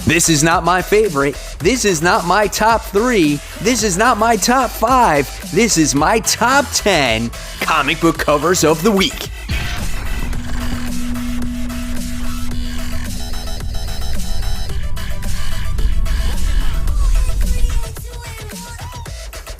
This is not my favorite. This is not my top 3. This is not my top 5. This is my top 10 comic book covers of the week.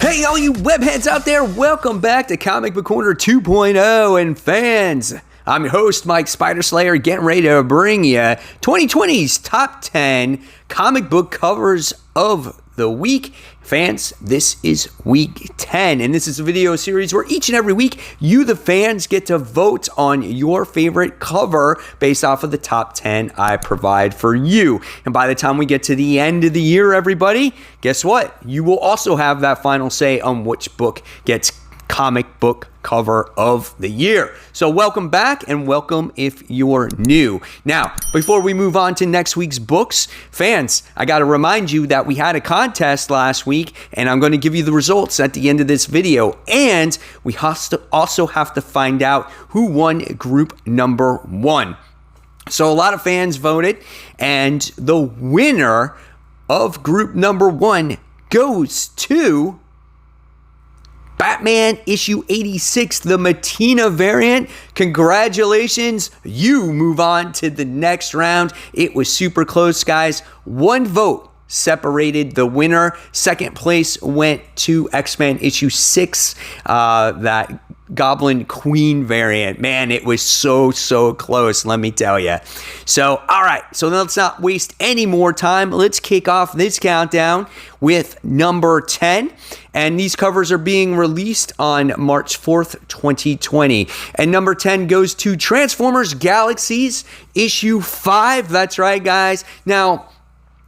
Hey, all you webheads out there, welcome back to Comic Book Corner 2.0 and fans. I'm your host, Mike Spider-Slayer, getting ready to bring you 2020's top 10 comic book covers of the week. Fans, this is week 10, and this is a video series where each and every week, you, the fans, get to vote on your favorite cover based off of the top 10 I provide for you. And by the time we get to the end of the year, everybody, guess what? You will also have that final say on which book gets comic book cover of the year. So welcome back and welcome if you're new. Now, before we move on to next week's books, fans, I got to remind you that we had a contest last week and I'm going to give you the results at the end of this video. And we also have to find out who won group number 1. So a lot of fans voted and the winner of group number 1 goes to Batman issue 86, the Matina variant. Congratulations, you move on to the next round. It was super close, guys. One vote separated the winner. Second place went to X-Men issue 6, that Goblin Queen variant. Man, it was so close, let me tell you. So, all right, so let's not waste any more time. Let's kick off this countdown with number 10. And these covers are being released on March 4th, 2020. And number 10 goes to Transformers Galaxies issue 5. That's right, guys. Now,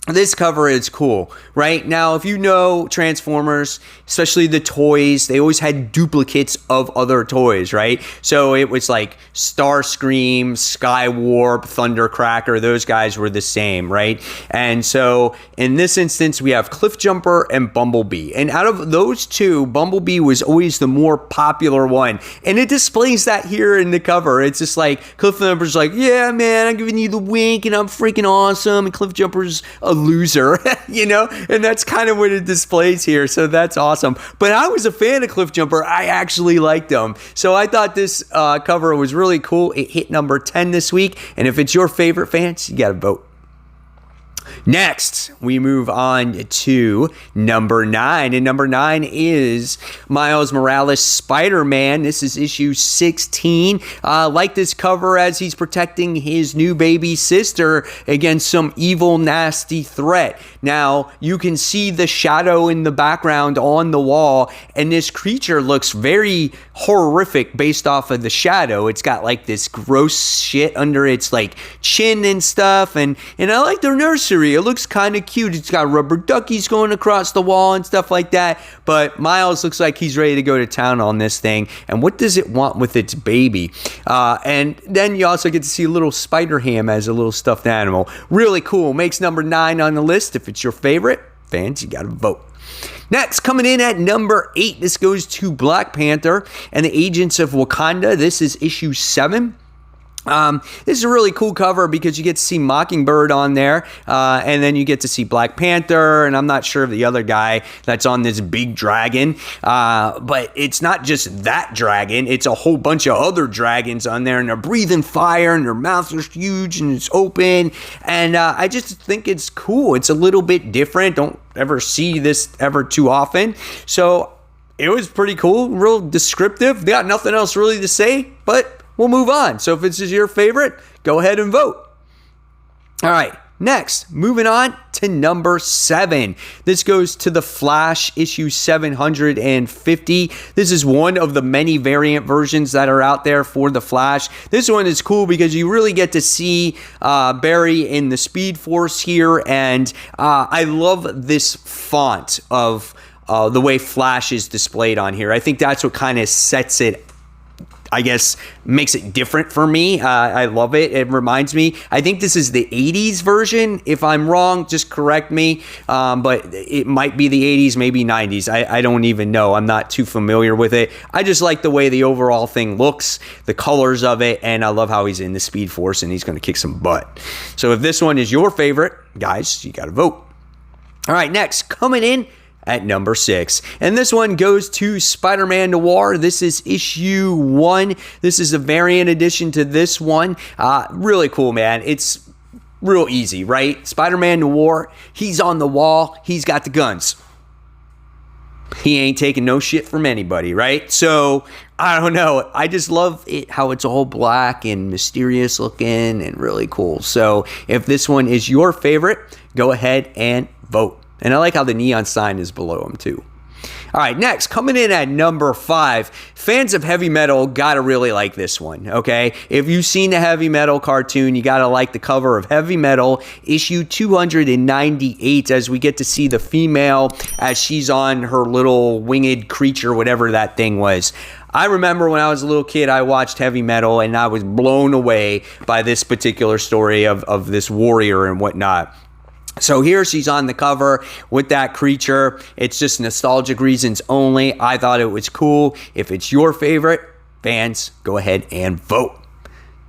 this cover is cool, right? Now, if you know Transformers, especially the toys, they always had duplicates of other toys, right? So it was like Starscream, Skywarp, Thundercracker, those guys were the same, right? And so in this instance, we have Cliffjumper and Bumblebee. And out of those two, Bumblebee was always the more popular one. And it displays that here in the cover. It's just like Cliffjumper's like, yeah, man, I'm giving you the wink and I'm freaking awesome. And Cliffjumper's a loser, you know, and that's kind of what it displays here. So that's awesome. But I was a fan of Cliffjumper. I actually liked him. So I thought this cover was really cool. It hit number 10 this week. And if it's your favorite, fans, you got to vote. Next, we move on to number 9. And number 9 is Miles Morales Spider-Man. This is issue 16. Like this cover as he's protecting his new baby sister against some evil, nasty threat. Now, you can see the shadow in the background on the wall, and this creature looks very horrific based off of the shadow. It's got like this gross shit under its like chin and stuff, and I like the nursery. It looks kind of cute. It's got rubber duckies going across the wall and stuff like that. But Miles looks like he's ready to go to town on this thing. And what does it want with its baby? And then you also get to see little Spider-Ham as a little stuffed animal. Really cool. Makes number 9 on the list. If it's your favorite, fans, you got to vote. Next, coming in at number 8, this goes to Black Panther and the Agents of Wakanda. This is issue 7. This is a really cool cover because you get to see Mockingbird on there, and then you get to see Black Panther, and I'm not sure of the other guy that's on this big dragon, but it's not just that dragon, it's a whole bunch of other dragons on there, and they're breathing fire, and their mouths are huge, and it's open, and I just think it's cool. It's a little bit different. Don't ever see this ever too often, so it was pretty cool, real descriptive. Got nothing else really to say, but we'll move on. So if this is your favorite, go ahead and vote. All right, next, moving on to number 7. This goes to The Flash, issue 750. This is one of the many variant versions that are out there for The Flash. This one is cool because you really get to see Barry in the Speed Force here, and I love this font of the way Flash is displayed on here. I think that's what kind of sets it I guess, makes it different for me. I love it. It reminds me, I think this is the 80s version. If I'm wrong, just correct me. But it might be the 80s, maybe 90s. I don't even know. I'm not too familiar with it. I just like the way the overall thing looks, the colors of it, and I love how he's in the Speed Force and he's going to kick some butt. So if this one is your favorite, guys, you got to vote. All right, next, coming in at number 6. And this one goes to Spider-Man Noir. This is issue 1. This is a variant edition to this one. Really cool, man. It's real easy, right? Spider-Man Noir, he's on the wall. He's got the guns. He ain't taking no shit from anybody, right? So, I don't know. I just love it how it's all black and mysterious looking and really cool. So, if this one is your favorite, go ahead and vote. And I like how the neon sign is below him too. All right, next, coming in at number 5, fans of heavy metal gotta really like this one, okay? If you've seen the heavy metal cartoon, you gotta like the cover of Heavy Metal, issue 298, as we get to see the female as she's on her little winged creature, whatever that thing was. I remember when I was a little kid, I watched Heavy Metal, and I was blown away by this particular story of this warrior and whatnot. So here she's on the cover with that creature. It's just nostalgic reasons only. I thought it was cool. If it's your favorite, fans, go ahead and vote.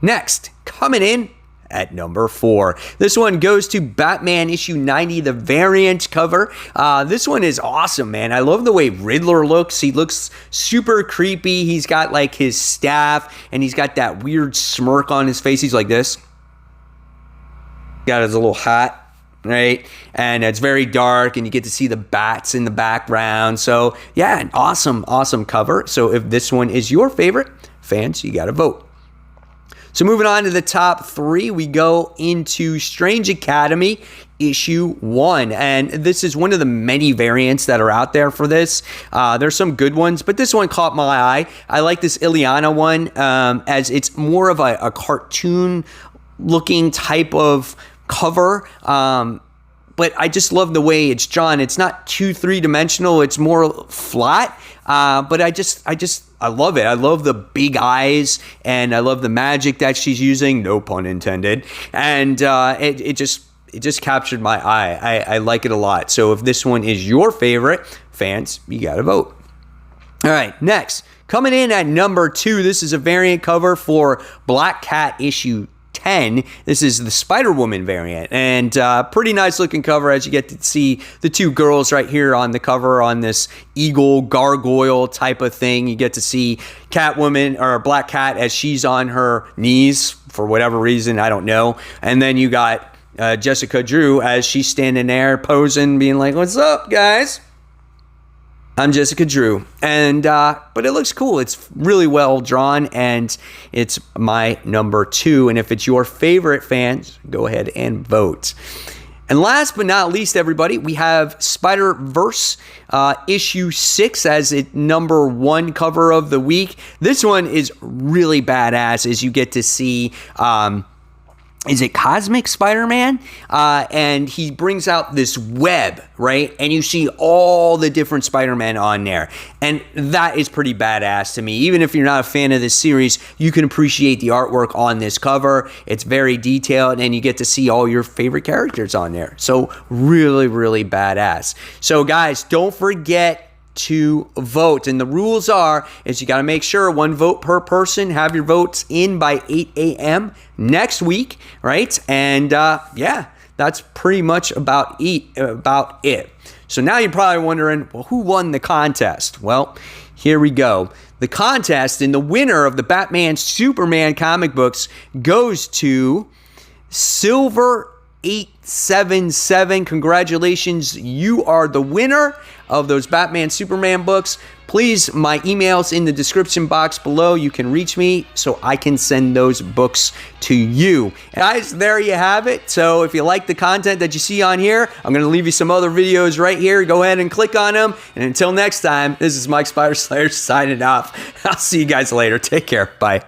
Next, coming in at number 4. This one goes to Batman issue 90, the variant cover. This one is awesome, man. I love the way Riddler looks. He looks super creepy. He's got like his staff and he's got that weird smirk on his face. He's like this. Got his little hat. Right, and it's very dark, and you get to see the bats in the background. So, yeah, an awesome cover. So, if this one is your favorite, fans, you got to vote. So, moving on to the top 3, we go into Strange Academy issue 1, and this is one of the many variants that are out there for this. There's some good ones, but this one caught my eye. I like this Ileana one, as it's more of a cartoon looking type of cover, but I just love the way it's drawn. It's not too three-dimensional. It's more flat, but I love it. I love the big eyes, and I love the magic that she's using, no pun intended, and it just captured my eye. I like it a lot. So if this one is your favorite, fans, you gotta vote. All right, next, coming in at number 2, this is a variant cover for Black Cat issue 10. This is the Spider-Woman variant, and pretty nice looking cover as you get to see the two girls right here on the cover on this eagle gargoyle type of thing. You get to see Catwoman, or Black Cat, as she's on her knees for whatever reason, I don't know. And then you got Jessica Drew as she's standing there posing, being like, "What's up, guys? I'm Jessica Drew." And but it looks cool. It's really well drawn, and it's my number 2. And if it's your favorite, fans, go ahead and vote. And last but not least, everybody, we have Spider-Verse issue 6 as it number 1 cover of the week. This one is really badass, as you get to see is it Cosmic Spider-Man? And he brings out this web, right? And you see all the different Spider-Man on there. And that is pretty badass to me. Even if you're not a fan of this series, you can appreciate the artwork on this cover. It's very detailed, and you get to see all your favorite characters on there. So really, really badass. So guys, don't forget to vote, and the rules is you got to make sure 1 vote per person. Have your votes in by 8 a.m. next week, right? And yeah, that's pretty much about it. So now you're probably wondering, well, who won the contest? Well, here we go. The contest, and the winner of the Batman Superman comic books goes to Silver 877. Congratulations, you are the winner of those Batman Superman books. Please, my email's in the description box below. You can reach me so I can send those books to you. Guys, there you have it. So if you like the content that you see on here, I'm going to leave you some other videos right here. Go ahead and click on them. And until next time, this is Mike Spider Slayer signing off. I'll see you guys later. Take care. Bye.